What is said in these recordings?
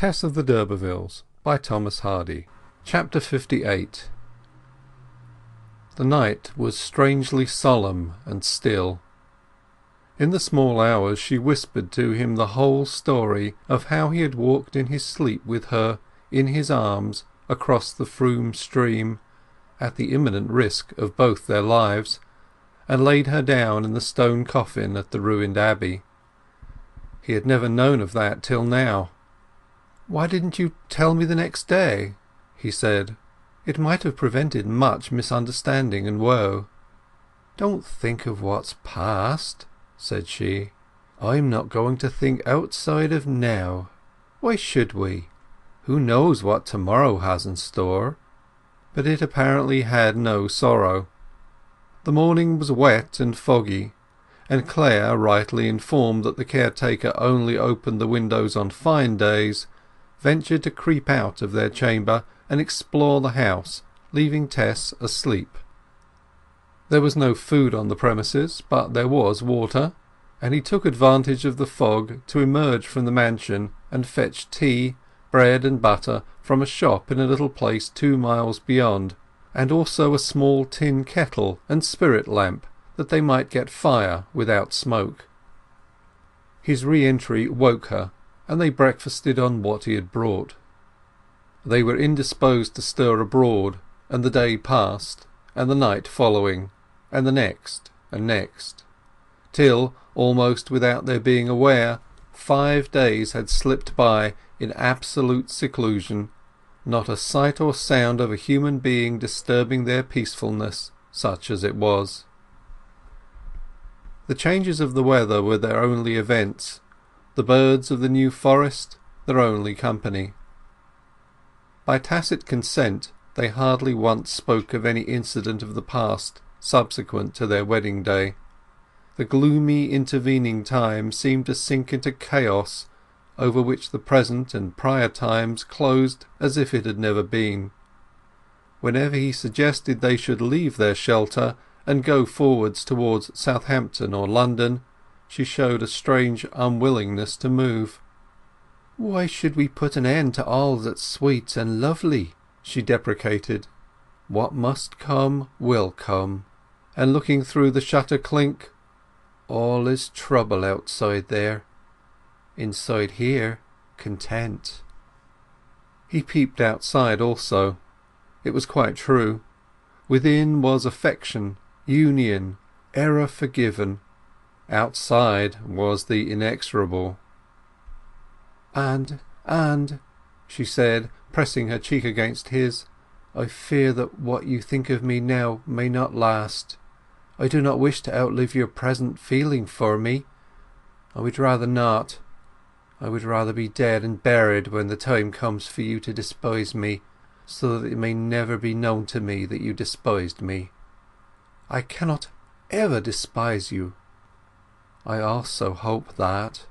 Tess of the Durbeyfields by Thomas Hardy. Chapter 58. The night was strangely solemn and still. In the small hours she whispered to him the whole story of how he had walked in his sleep with her in his arms across the Froom stream, at the imminent risk of both their lives, and laid her down in the stone coffin at the ruined abbey. He had never known of that till now. "Why didn't you tell me the next day?" he said. "It might have prevented much misunderstanding and woe." "Don't think of what's past," said she. "I'm not going to think outside of now. Why should we? Who knows what tomorrow has in store?" But it apparently had no sorrow. The morning was wet and foggy, and Clare, rightly informed that the caretaker only opened the windows on fine days, ventured to creep out of their chamber and explore the house, leaving Tess asleep. There was no food on the premises, but there was water, and he took advantage of the fog to emerge from the mansion and fetch tea, bread and butter from a shop in a little place 2 miles beyond, and also a small tin kettle and spirit lamp, that they might get fire without smoke. His re-entry woke her, and they breakfasted on what he had brought. They were indisposed to stir abroad, and the day passed, and the night following, and the next, and next, till, almost without their being aware, 5 days had slipped by in absolute seclusion, not a sight or sound of a human being disturbing their peacefulness, such as it was. The changes of the weather were their only events, the birds of the New Forest their only company. By tacit consent they hardly once spoke of any incident of the past subsequent to their wedding day. The gloomy intervening time seemed to sink into chaos, over which the present and prior times closed as if it had never been. Whenever he suggested they should leave their shelter and go forwards towards Southampton or London, she showed a strange unwillingness to move. "Why should we put an end to all that's sweet and lovely?" she deprecated. "What must come will come." And looking through the shutter clink, "All is trouble outside there. Inside here, content." He peeped outside also. It was quite true. Within was affection, union, error forgiven. Outside was the inexorable. And, she said, pressing her cheek against his, "I fear that what you think of me now may not last. I do not wish to outlive your present feeling for me. I would rather not. I would rather be dead and buried when the time comes for you to despise me, so that it may never be known to me that you despised me. I cannot ever despise you. I also hope that,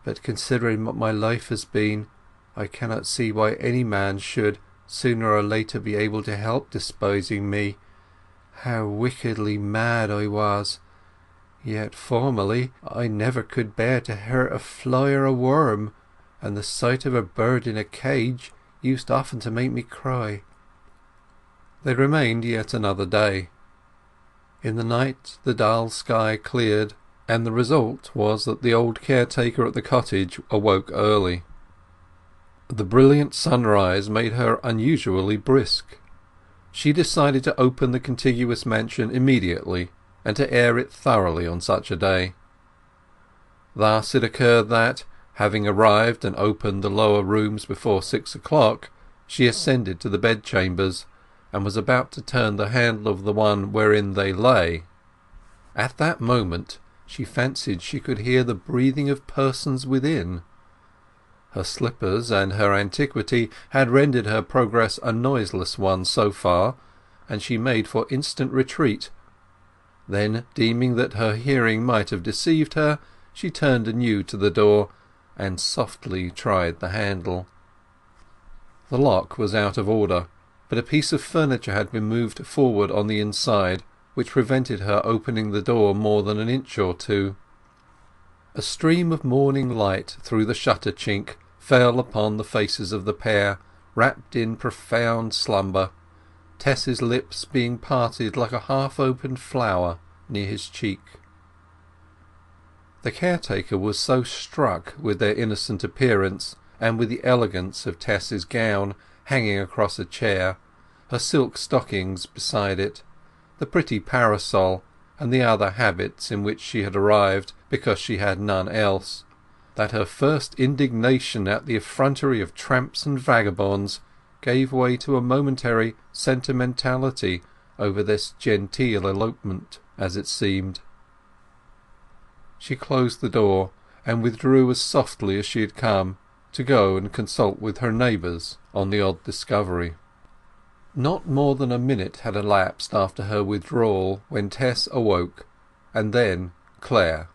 but considering what my life has been, I cannot see why any man should sooner or later be able to help despising me. How wickedly mad I was! Yet formerly I never could bear to hurt a fly or a worm, and the sight of a bird in a cage used often to make me cry." They remained yet another day. In the night the dull sky cleared, and the result was that the old caretaker at the cottage awoke early. The brilliant sunrise made her unusually brisk. She decided to open the contiguous mansion immediately, and to air it thoroughly on such a day. Thus it occurred that, having arrived and opened the lower rooms before 6 o'clock, she ascended to the bedchambers, and was about to turn the handle of the one wherein they lay. At that moment she fancied she could hear the breathing of persons within. Her slippers and her antiquity had rendered her progress a noiseless one so far, and she made for instant retreat. Then, deeming that her hearing might have deceived her, she turned anew to the door, and softly tried the handle. The lock was out of order, but a piece of furniture had been moved forward on the inside, which prevented her opening the door more than an inch or two. A stream of morning light through the shutter chink fell upon the faces of the pair, wrapped in profound slumber, Tess's lips being parted like a half-opened flower near his cheek. The caretaker was so struck with their innocent appearance, and with the elegance of Tess's gown hanging across a chair, her silk stockings beside it, the pretty parasol, and the other habits in which she had arrived because she had none else, that her first indignation at the effrontery of tramps and vagabonds gave way to a momentary sentimentality over this genteel elopement, as it seemed. She closed the door and withdrew as softly as she had come, to go and consult with her neighbours on the odd discovery. Not more than a minute had elapsed after her withdrawal when Tess awoke, and then Clare.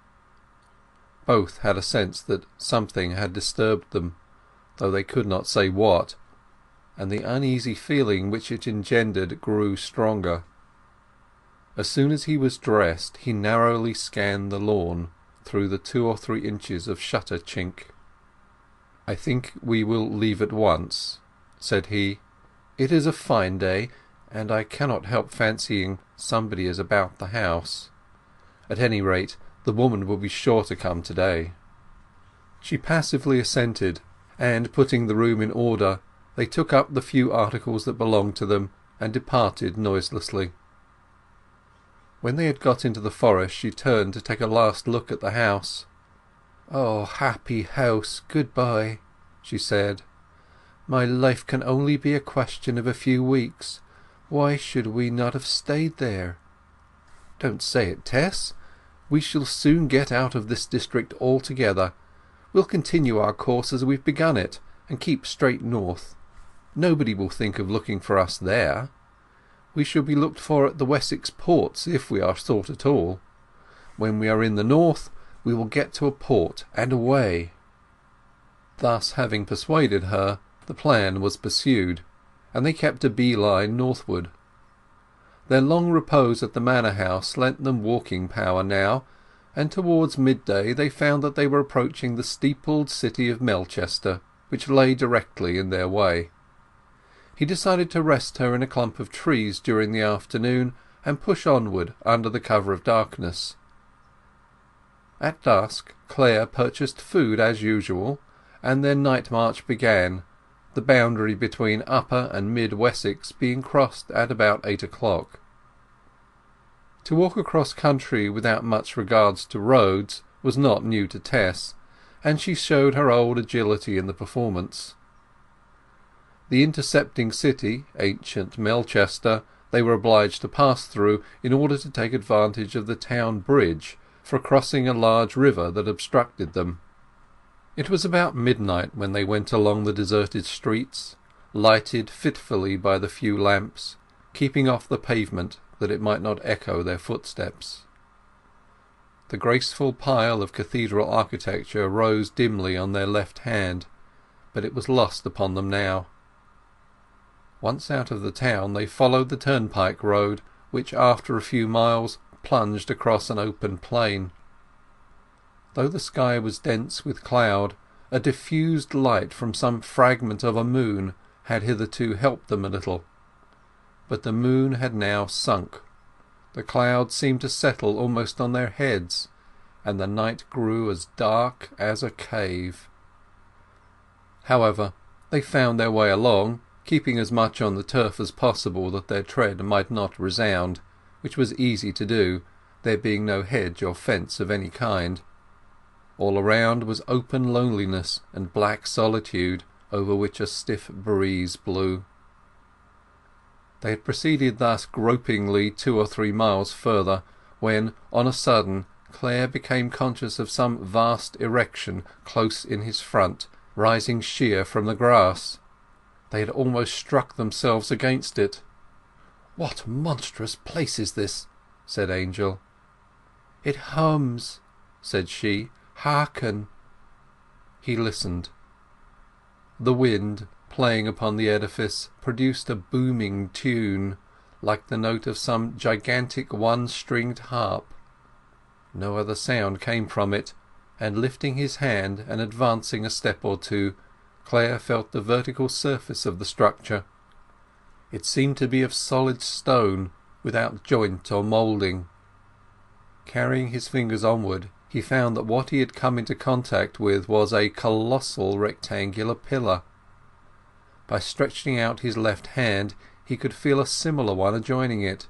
Both had a sense that something had disturbed them, though they could not say what, and the uneasy feeling which it engendered grew stronger. As soon as he was dressed he narrowly scanned the lawn through the 2 or 3 inches of shutter chink. "I think we will leave at once," said he. "It is a fine day, and I cannot help fancying somebody is about the house. At any rate, the woman will be sure to come to-day." She passively assented, and putting the room in order, they took up the few articles that belonged to them and departed noiselessly. When they had got into the forest she turned to take a last look at the house. "Oh, happy house, good-bye," she said. "My life can only be a question of a few weeks. Why should we not have stayed there?" "Don't say it, Tess. We shall soon get out of this district altogether. We'll continue our course as we've begun it, and keep straight north. Nobody will think of looking for us there. We shall be looked for at the Wessex ports, if we are sought at all. When we are in the north we will get to a port and away." Thus having persuaded her, the plan was pursued, and they kept a bee-line northward. Their long repose at the manor house lent them walking power now, and towards midday they found that they were approaching the steepled city of Melchester, which lay directly in their way. He decided to rest her in a clump of trees during the afternoon, and push onward under the cover of darkness. At dusk Clare purchased food as usual, and their night march began, the boundary between Upper and Mid Wessex being crossed at about 8 o'clock. To walk across country without much regard to roads was not new to Tess, and she showed her old agility in the performance. The intercepting city, ancient Melchester, they were obliged to pass through in order to take advantage of the town bridge for crossing a large river that obstructed them. It was about midnight when they went along the deserted streets, lighted fitfully by the few lamps, keeping off the pavement that it might not echo their footsteps. The graceful pile of cathedral architecture rose dimly on their left hand, but it was lost upon them now. Once out of the town they followed the turnpike road, which after a few miles plunged across an open plain. Though the sky was dense with cloud, a diffused light from some fragment of a moon had hitherto helped them a little. But the moon had now sunk, the clouds seemed to settle almost on their heads, and the night grew as dark as a cave. However, they found their way along, keeping as much on the turf as possible that their tread might not resound, which was easy to do, there being no hedge or fence of any kind. All around was open loneliness and black solitude, over which a stiff breeze blew. They had proceeded thus gropingly 2 or 3 miles further, when on a sudden Clare became conscious of some vast erection close in his front, rising sheer from the grass. They had almost struck themselves against it. "What monstrous place is this?" said Angel. "It hums," said she. "Hearken." He listened. The wind, playing upon the edifice, produced a booming tune, like the note of some gigantic one-stringed harp. No other sound came from it, and lifting his hand and advancing a step or two, Claire felt the vertical surface of the structure. It seemed to be of solid stone, without joint or moulding. Carrying his fingers onward, he found that what he had come into contact with was a colossal rectangular pillar. By stretching out his left hand he could feel a similar one adjoining it.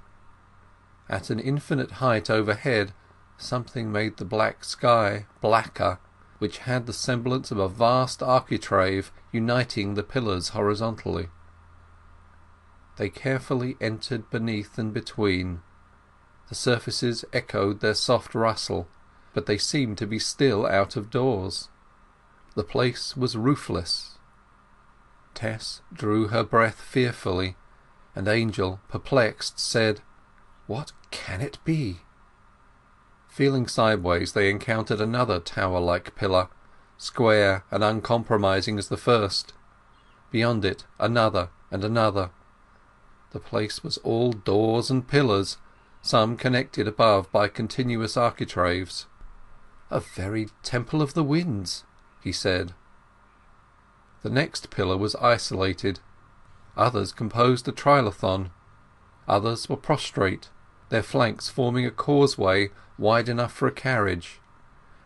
At an infinite height overhead something made the black sky blacker, which had the semblance of a vast architrave uniting the pillars horizontally. They carefully entered beneath and between. The surfaces echoed their soft rustle, but they seemed to be still out of doors. The place was roofless. Tess drew her breath fearfully, and Angel, perplexed, said, "What can it be?" Feeling sideways, they encountered another tower-like pillar, square and uncompromising as the first. Beyond it another and another. The place was all doors and pillars, some connected above by continuous architraves. "A very temple of the winds," he said. The next pillar was isolated. Others composed a trilithon. Others were prostrate, their flanks forming a causeway wide enough for a carriage,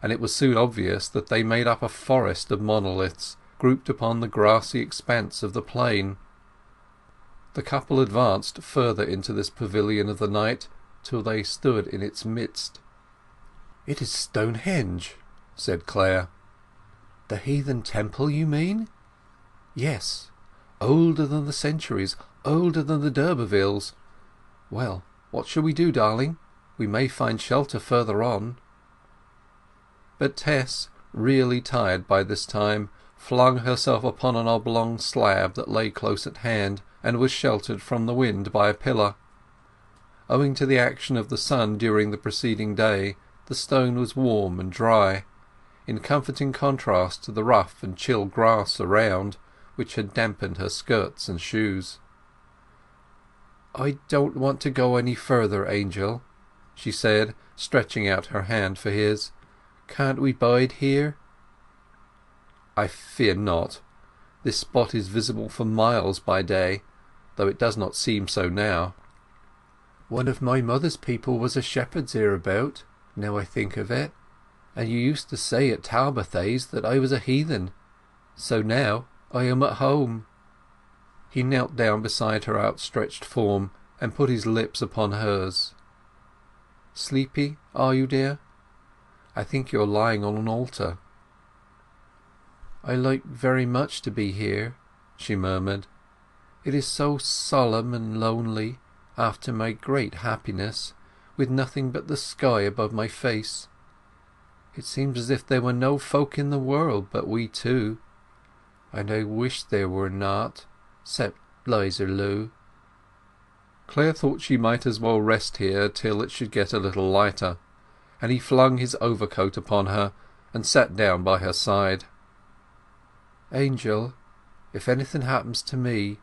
and it was soon obvious that they made up a forest of monoliths grouped upon the grassy expanse of the plain. The couple advanced further into this pavilion of the night till they stood in its midst. "It is Stonehenge," said Claire. "The heathen temple, you mean?" "Yes. Older than the centuries, older than the D'Urbervilles. Well, what shall we do, darling? We may find shelter further on." But Tess, really tired by this time, flung herself upon an oblong slab that lay close at hand, and was sheltered from the wind by a pillar. Owing to the action of the sun during the preceding day, the stone was warm and dry, in comforting contrast to the rough and chill grass around, which had dampened her skirts and shoes. "I don't want to go any further, Angel," she said, stretching out her hand for his. "Can't we bide here?" "I fear not. This spot is visible for miles by day, though it does not seem so now. One of my mother's people was a shepherd's hereabout, now I think of it, and you used to say at Talbothays that I was a heathen, so now I am at home." He knelt down beside her outstretched form and put his lips upon hers. "Sleepy, are you, dear? I think you're lying on an altar." "I like very much to be here," she murmured. "It is so solemn and lonely after my great happiness, with nothing but the sky above my face. It seems as if there were no folk in the world but we two, and I wish there were not, 'cept 'Liza Lu." Claire thought she might as well rest here till it should get a little lighter, and he flung his overcoat upon her and sat down by her side. "Angel, if anything happens to me,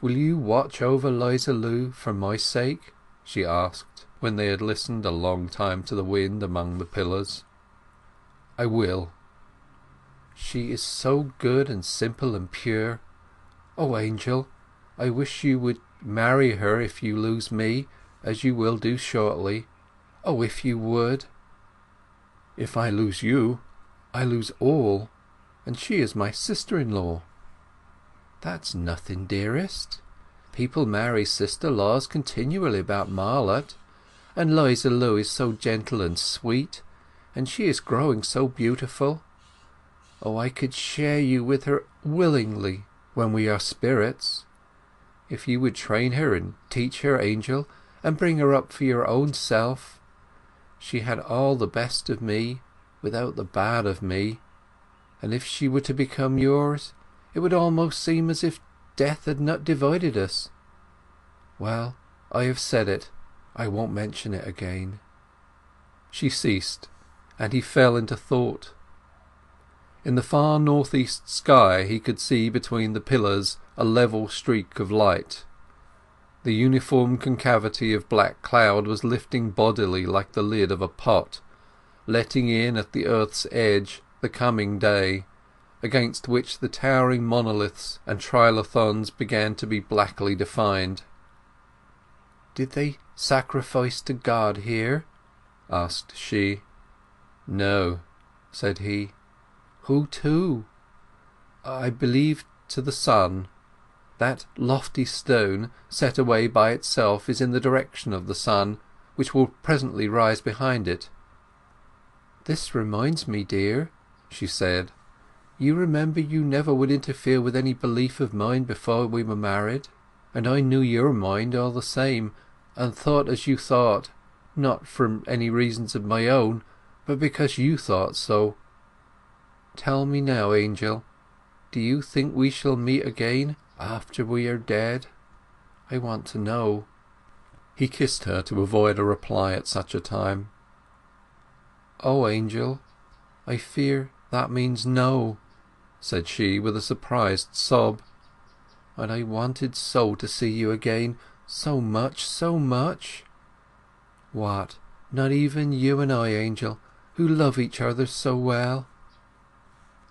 will you watch over 'Liza Lu for my sake?" she asked, when they had listened a long time to the wind among the pillars. "I will." "She is so good and simple and pure. Oh, Angel, I wish you would marry her if you lose me, as you will do shortly. Oh, if you would!" "If I lose you, I lose all, and she is my sister-in-law." "That's nothing, dearest. People marry sister-laws continually about Marlott, and 'Liza Lu is so gentle and sweet, and she is growing so beautiful. Oh, I could share you with her willingly when we are spirits. If you would train her and teach her, Angel, and bring her up for your own self. She had all the best of me, without the bad of me, and if she were to become yours, it would almost seem as if death had not divided us. Well, I have said it. I won't mention it again." She ceased, and he fell into thought. In the far northeast sky he could see between the pillars a level streak of light. The uniform concavity of black cloud was lifting bodily like the lid of a pot, letting in at the earth's edge the coming day, against which the towering monoliths and trilithons began to be blackly defined. "Did they sacrifice to God here?" asked she. "No," said he. "Who to?" "I believe to the sun. That lofty stone set away by itself is in the direction of the sun, which will presently rise behind it." "This reminds me, dear," she said. "You remember you never would interfere with any belief of mine before we were married, and I knew your mind all the same, and thought as you thought, not from any reasons of my own, but because you thought so. Tell me now, Angel, do you think we shall meet again after we are dead? I want to know." He kissed her to avoid a reply at such a time. "Oh, Angel, I fear that means no," said she with a surprised sob. "And I wanted so to see you again, so much, so much." "What, not even you and I, Angel, who love each other so well?"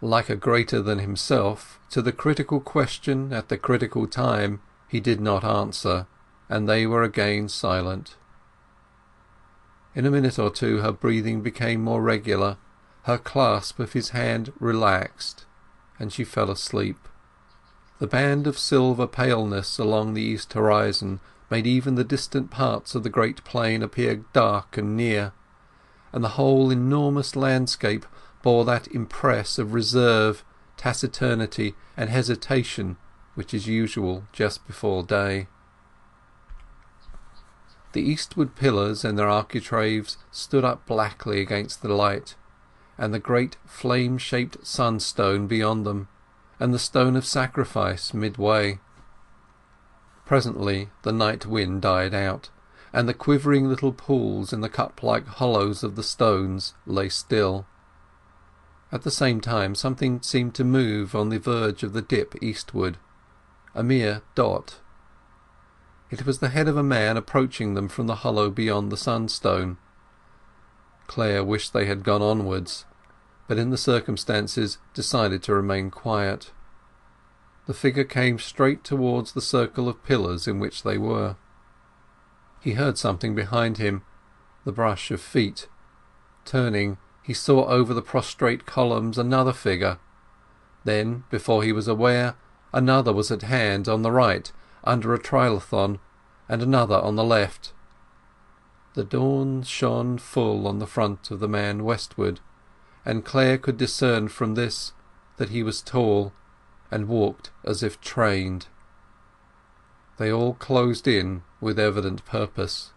Like a greater than himself, to the critical question at the critical time he did not answer, and they were again silent. In a minute or two her breathing became more regular, her clasp of his hand relaxed, and she fell asleep. The band of silver paleness along the east horizon made even the distant parts of the great plain appear dark and near, and the whole enormous landscape bore that impress of reserve, taciturnity, and hesitation which is usual just before day. The eastward pillars and their architraves stood up blackly against the light, and the great flame-shaped sunstone beyond them, and the stone of sacrifice midway. Presently the night wind died out, and the quivering little pools in the cup-like hollows of the stones lay still. At the same time something seemed to move on the verge of the dip eastward, a mere dot. It was the head of a man approaching them from the hollow beyond the sunstone. Clare wished they had gone onwards, but in the circumstances decided to remain quiet. The figure came straight towards the circle of pillars in which they were. He heard something behind him, the brush of feet. Turning, he saw over the prostrate columns another figure. Then, before he was aware, another was at hand on the right, under a trilithon, and another on the left. The dawn shone full on the front of the man westward, and Clare could discern from this that he was tall, and walked as if trained. They all closed in with evident purpose.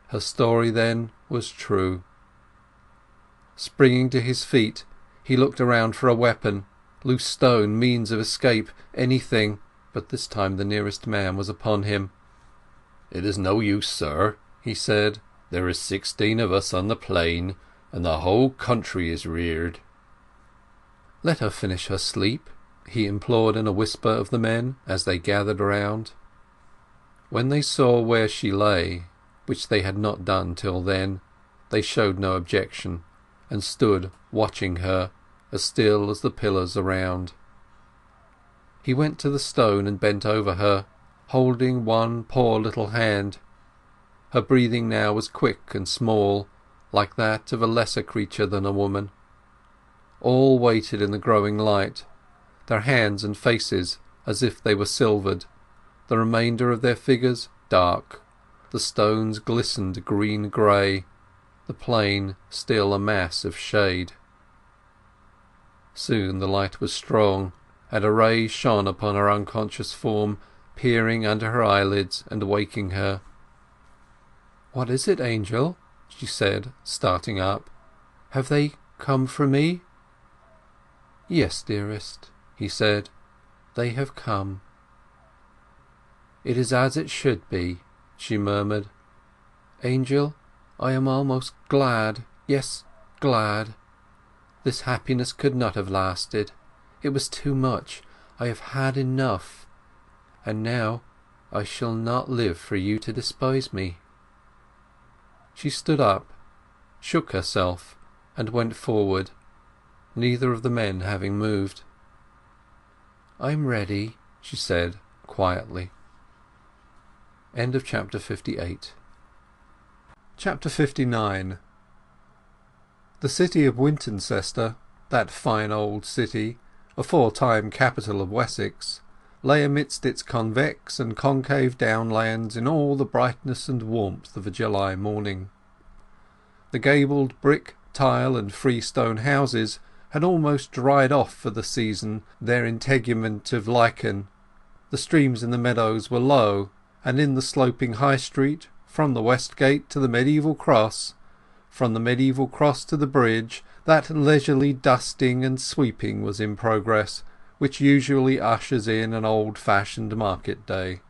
Her story, then, was true. Springing to his feet, he looked around for a weapon, loose stone, means of escape, anything, but this time the nearest man was upon him. "It is no use, sir," he said. "There is 16 of us on the plain, and the whole country is reared." "Let her finish her sleep," he implored in a whisper of the men as they gathered around. When they saw where she lay, which they had not done till then, they showed no objection, and stood watching her, as still as the pillars around. He went to the stone and bent over her, holding one poor little hand. Her breathing now was quick and small, like that of a lesser creature than a woman. All waited in the growing light, their hands and faces as if they were silvered, the remainder of their figures dark. The stones glistened green-grey, the plain still a mass of shade. Soon the light was strong, and a ray shone upon her unconscious form, peering under her eyelids and waking her. "What is it, Angel?" she said, starting up. "Have they come for me?" "Yes, dearest," he said, "they have come." "It is as it should be," she murmured. "Angel, I am almost glad, yes, glad. This happiness could not have lasted. It was too much. I have had enough. And now I shall not live for you to despise me." She stood up, shook herself, and went forward. neither of the men having moved. "I'm ready," she said quietly. End of chapter 58. Chapter 59. The city of Wintoncester, that fine old city, aforetime capital of Wessex, lay amidst its convex and concave downlands in all the brightness and warmth of a July morning. The gabled brick, tile and freestone houses had almost dried off for the season their integument of lichen. The streams in the meadows were low, and in the sloping High Street, from the West Gate to the medieval cross, from the medieval cross to the bridge, that leisurely dusting and sweeping was in progress which usually ushers in an old-fashioned market day.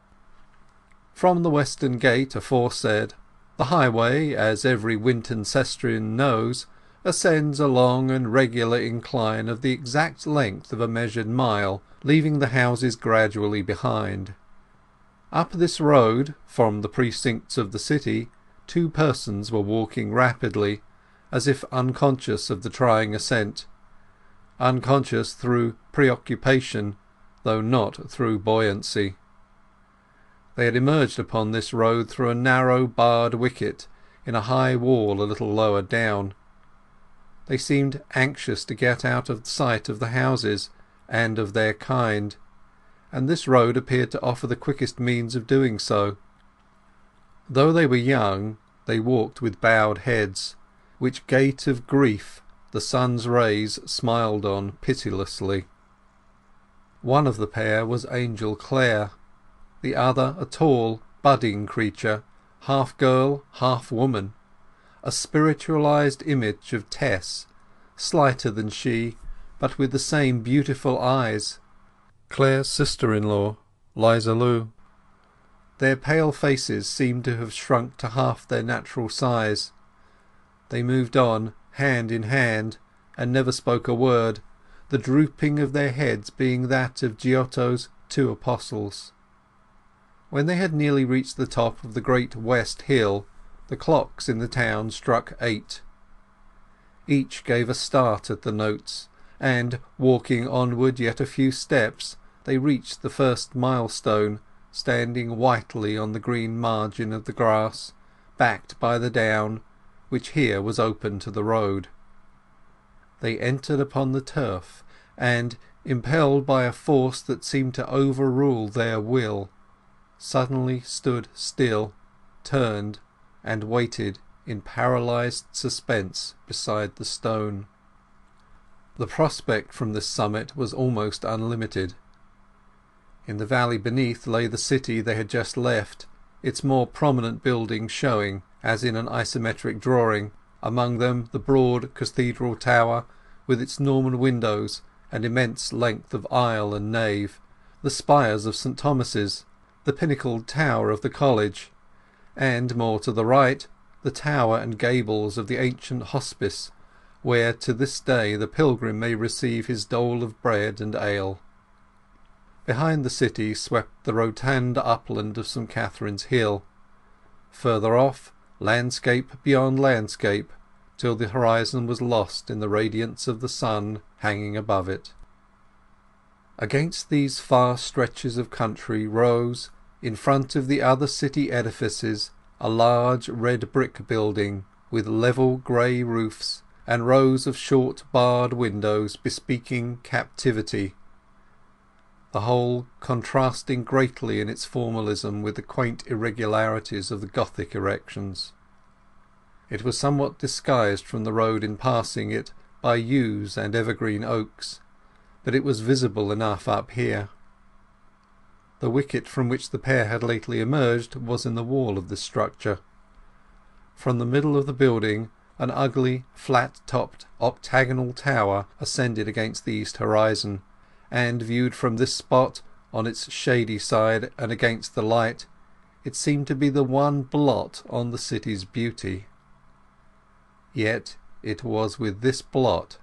From the Western Gate aforesaid, the highway, as every Wintoncestrian knows, ascends a long and regular incline of the exact length of a measured mile, leaving the houses gradually behind. Up this road, from the precincts of the city, two persons were walking rapidly, as if unconscious of the trying ascent, unconscious through preoccupation, though not through buoyancy. They had emerged upon this road through a narrow barred wicket in a high wall a little lower down. They seemed anxious to get out of sight of the houses and of their kind, and this road appeared to offer the quickest means of doing so. Though they were young, they walked with bowed heads, which gait of grief the sun's rays smiled on pitilessly. One of the pair was Angel Clare, the other a tall, budding creature, half girl, half woman, a spiritualized image of Tess, slighter than she, but with the same beautiful eyes, Clare's sister-in-law, Liza Lu. Their pale faces seemed to have shrunk to half their natural size. They moved on, hand in hand, and never spoke a word, the drooping of their heads being that of Giotto's two apostles. When they had nearly reached the top of the great West Hill, the clocks in the town struck 8. Each gave a start at the notes, and, walking onward yet a few steps, they reached the first milestone, standing whitely on the green margin of the grass, backed by the down, which here was open to the road. They entered upon the turf, and, impelled by a force that seemed to overrule their will, suddenly stood still, turned, and waited in paralysed suspense beside the stone. The prospect from this summit was almost unlimited. In the valley beneath lay the city they had just left, its more prominent buildings showing, as in an isometric drawing, among them the broad cathedral tower, with its Norman windows and immense length of aisle and nave, the spires of St. Thomas's, the pinnacled tower of the college, and, more to the right, the tower and gables of the ancient hospice, where to this day the pilgrim may receive his dole of bread and ale. Behind the city swept the rotund upland of St. Catherine's Hill. Further off, landscape beyond landscape, till the horizon was lost in the radiance of the sun hanging above it. Against these far stretches of country rose, in front of the other city edifices, a large red brick building with level grey roofs and rows of short barred windows bespeaking captivity, the whole contrasting greatly in its formalism with the quaint irregularities of the Gothic erections. It was somewhat disguised from the road in passing it by yews and evergreen oaks, but it was visible enough up here. The wicket from which the pair had lately emerged was in the wall of this structure. From the middle of the building an ugly, flat-topped, octagonal tower ascended against the east horizon, and viewed from this spot, on its shady side and against the light, it seemed to be the one blot on the city's beauty. Yet it was with this blot,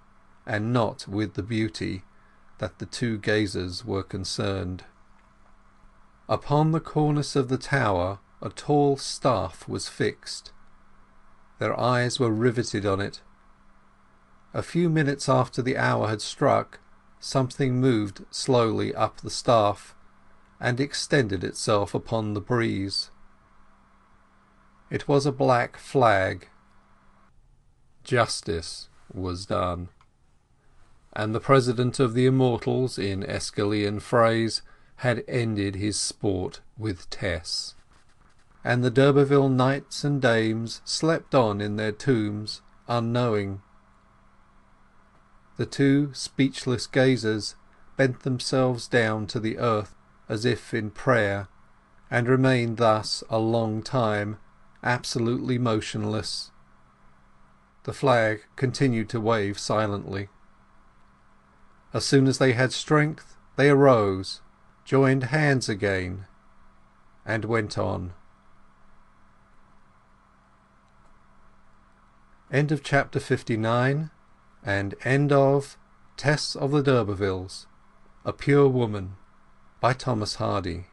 and not with the beauty, that the two gazers were concerned. Upon the cornice of the tower a tall staff was fixed. Their eyes were riveted on it. A few minutes after the hour had struck, something moved slowly up the staff, and extended itself upon the breeze. It was a black flag. Justice was done, and the President of the Immortals, in Aeschylean phrase, had ended his sport with Tess. And the d'Urberville knights and dames slept on in their tombs, unknowing. The two speechless gazers bent themselves down to the earth as if in prayer, and remained thus a long time, absolutely motionless. The flag continued to wave silently. As soon as they had strength, they arose, joined hands again, and went on. End of chapter 59, and end of Tess of the d'Urbervilles, A Pure Woman, by Thomas Hardy.